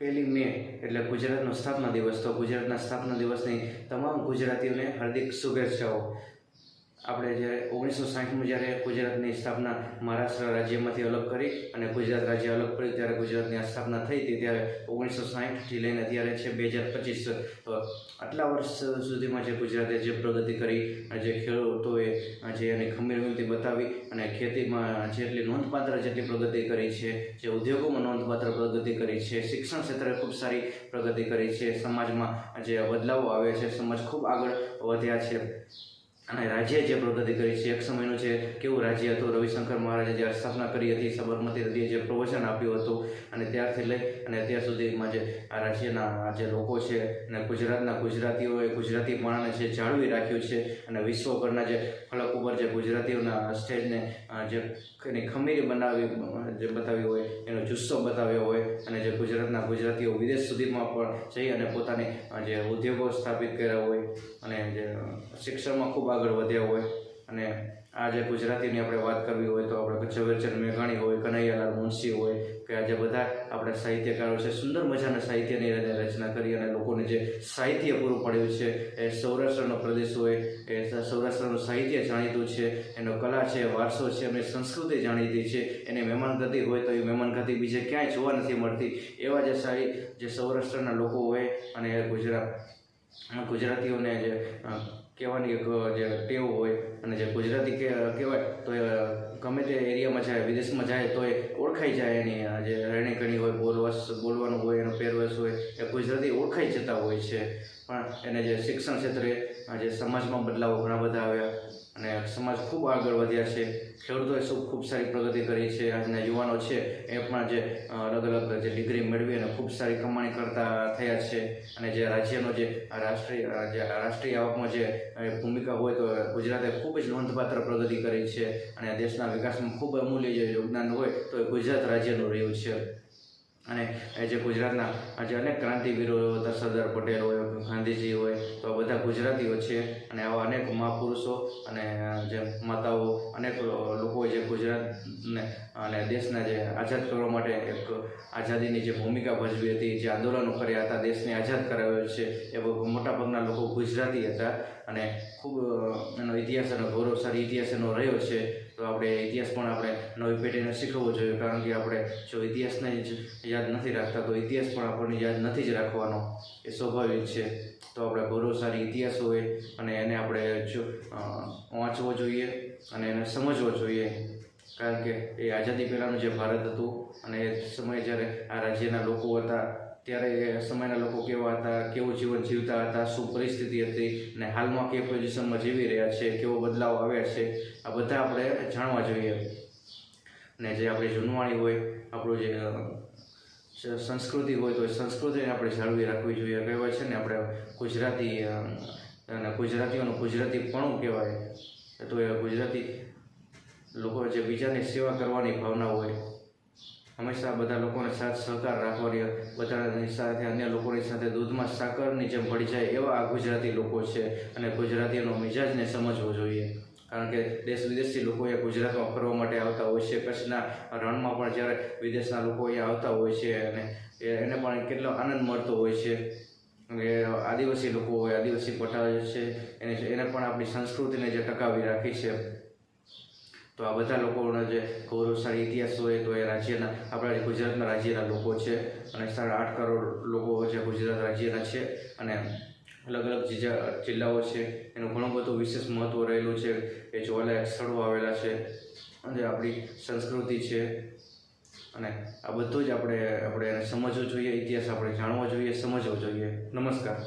1 મે એટલે ગુજરાતનો સ્થાપના દિવસ। તો ગુજરાતના સ્થાપના દિવસની તમામ ગુજરાતીઓને હાર્દિક શુભેચ્છાઓ। આપણે જે 1960માં જ્યારે ગુજરાતની સ્થાપના મહારાષ્ટ્ર રાજ્યમાંથી અલગ કરી અને ગુજરાત રાજ્ય અલગ પડ્યું ત્યારે ગુજરાતની સ્થાપના થઈ હતી, ત્યારે 1960થી લઈને અત્યારે છે 2025। તો આટલા વર્ષ સુધીમાં જે ગુજરાતે જે પ્રગતિ કરી, જે ખેડૂતોએ જે એની ખમીર વીણતી બતાવી અને ખેતીમાં જેટલી નોંધપાત્ર જેટલી પ્રગતિ કરી છે, જે ઉદ્યોગોમાં નોંધપાત્ર પ્રગતિ કરી છે, શિક્ષણ ક્ષેત્રે ખૂબ સારી પ્રગતિ કરી છે, સમાજમાં જે બદલાવો આવે છે, સમાજ ખૂબ આગળ વધ્યા છે અને રાજ્યે જે પ્રગતિ કરી છે। એક સમયનું જે કેવું રાજ્ય હતું, રવિશંકર મહારાજે જ્યારે સ્થાપના કરી હતી, સાબરમતી નદીએ જે પ્રવચન આપ્યું હતું અને ત્યારથી લઈ અને અત્યાર સુધીમાં જે આ રાજ્યના જે લોકો છે અને ગુજરાતના ગુજરાતીઓએ ગુજરાતીપણાને જે જાળવી રાખ્યું છે અને વિશ્વભરના જે ફલક ઉપર જે ગુજરાતીઓના સ્ટેજને જે એની ખમીરી બતાવી હોય, એનો જુસ્સો બતાવ્યો હોય અને જે ગુજરાતના ગુજરાતીઓ વિદેશ સુધીમાં પણ જઈ અને પોતાની જે ઉદ્યોગો સ્થાપિત કર્યા હોય અને જે શિક્ષણમાં ખૂબ આગળ વધ્યા હોય અને આ જે ગુજરાતીની આપણે વાત કરવી હોય તો આપણે ઝવેરચંદ મેઘાણી હોય, કનૈયાલાલ મુનશી હોય કે આ જે બધા આપણે સાહિત્યકારો છે, સુંદર મજાના સાહિત્યની રચના કરી અને લોકોને જે સાહિત્ય પૂરું પાડ્યું છે। એ સૌરાષ્ટ્રનો પ્રદેશ હોય, એ સૌરાષ્ટ્રનું સાહિત્ય જાણીતું છે, એનો કલા છે, વારસો છે, એમની સંસ્કૃતિ જાણીતી છે, એની મહેમાનગતિ હોય તો એ મહેમાનગતિ બીજે ક્યાંય જોવા નથી મળતી। એવા જે સૌરાષ્ટ્રના લોકો હોય અને ગુજરાતીઓને જે કહેવાની એક જે ટેવ હોય અને જે ગુજરાતી કહેવાય તો એ ગમે તે એરિયામાં જાય, વિદેશમાં જાય તો એ ઓળખાઈ જાય, એની જે રહેણીકરણી હોય, બોલવાનું હોય, એનો પહેરવેશ હોય, એ ગુજરાતી ઓળખાઈ જતા હોય છે। પણ એને જે શિક્ષણ ક્ષેત્રે જે સમાજમાં બદલાવો ઘણા બધા આવ્યા અને સમાજ ખૂબ આગળ વધ્યા છે। ખેડૂતોએ ખૂબ સારી પ્રગતિ કરી છે। આજના યુવાનો છે એ પણ જે અલગ અલગ જે ડિગ્રી મેળવી અને ખૂબ સારી કમાણી કરતા થયા છે અને જે રાજ્યનો જે રાષ્ટ્રીય આવકમાં જે ભૂમિકા હોય તો ગુજરાતે ખૂબ જ નોંધપાત્ર પ્રગતિ કરી છે અને દેશના વિકાસમાં ખૂબ અમૂલ્ય જે યોગદાન હોય તો એ ગુજરાત રાજ્યનું રહ્યું છે। અને જે ગુજરાતના જે અનેક ક્રાંતિવીરો હતા, સરદાર પટેલ હોય, ગાંધીજી હોય, તો આ બધા ગુજરાતીઓ છે અને આવા અનેક મહાપુરુષો અને જે માતાઓ, અનેક લોકો જે ગુજરાતને અને દેશના જે આઝાદ કરવા માટે એક આઝાદીની જે ભૂમિકા ભજવી હતી, જે આંદોલનો કર્યા હતા, દેશને આઝાદ કરાવ્યો છે, એ મોટાભાગના લોકો ગુજરાતી હતા અને ખૂબ એનો ઇતિહાસ અને ગૌરવશાળી ઇતિહાસ એનો રહ્યો છે। તો આપણે ઇતિહાસ પણ આપણે નવી પેઢીને શીખવવો જોઈએ, કારણ કે આપણે જો ઇતિહાસને જ યાદ નથી રાખતા તો ઇતિહાસ પણ આપણને યાદ નથી જ રાખવાનો, એ સ્વાભાવિક છે। તો આપણે ગૌરવશાળી ઇતિહાસ હોય અને એને આપણે વાંચવો જોઈએ અને એને સમજવો જોઈએ, કારણ કે એ આઝાદી પહેલાંનું જે ભારત હતું અને એ સમયે જ્યારે આ રાજ્યના લોકો હતા ત્યારે એ સમયના લોકો કેવા હતા, કેવું જીવન જીવતા હતા, શું પરિસ્થિતિ હતી અને હાલમાં કઈ પોઝિશનમાં જીવી રહ્યા છે, કેવો બદલાવ આવ્યા છે, આ બધા આપણે જાણવા જોઈએ। અને જે આપણી જૂનવાણી હોય, આપણું જે સંસ્કૃતિ હોય તો એ સંસ્કૃતિને આપણે જાળવી રાખવી જોઈએ। કહેવાય છે ને આપણે ગુજરાતી અને ગુજરાતીઓનું ગુજરાતીપણું કહેવાય, તો એ ગુજરાતી લોકો જે બીજાની સેવા કરવાની ભાવના હોય, હંમેશા બધા લોકોને સાથ સહકાર રાખવાની, બધાની સાથે અન્ય લોકોની સાથે દૂધમાં સાકરની જેમ ભળી જાય એવા આ ગુજરાતી લોકો છે અને ગુજરાતીઓનો મિજાજને સમજવો જોઈએ, કારણ કે દેશ વિદેશથી લોકો અહીંયા ગુજરાતમાં ફરવા માટે આવતા હોય છે। કચ્છના રણમાં પણ જ્યારે વિદેશના લોકો અહીંયા આવતા હોય છે અને એને પણ કેટલો આનંદ મળતો હોય છે કે આદિવાસી લોકો હોય, આદિવાસી પટાળ છે, એને પણ આપણી સંસ્કૃતિને જે ટકાવી રાખી છે। તો આ બધા લોકોનો જે ગૌરવશાળી ઇતિહાસ હોય તો એ રાજ્યના આપણા ગુજરાતના રાજ્યના લોકો છે અને 8.5 કરોડ લોકો જે ગુજરાત રાજ્યના છે અને અલગ અલગ જિલ્લાઓ છે, એનું ઘણું બધું વિશેષ મહત્ત્વ રહેલું છે, એ જોવાલાયક સ્થળો આવેલા છે અને આપણી સંસ્કૃતિ છે અને આ બધું જ આપણે એને સમજવું જોઈએ, ઇતિહાસ આપણે જાણવો જોઈએ, સમજવો જોઈએ। નમસ્કાર।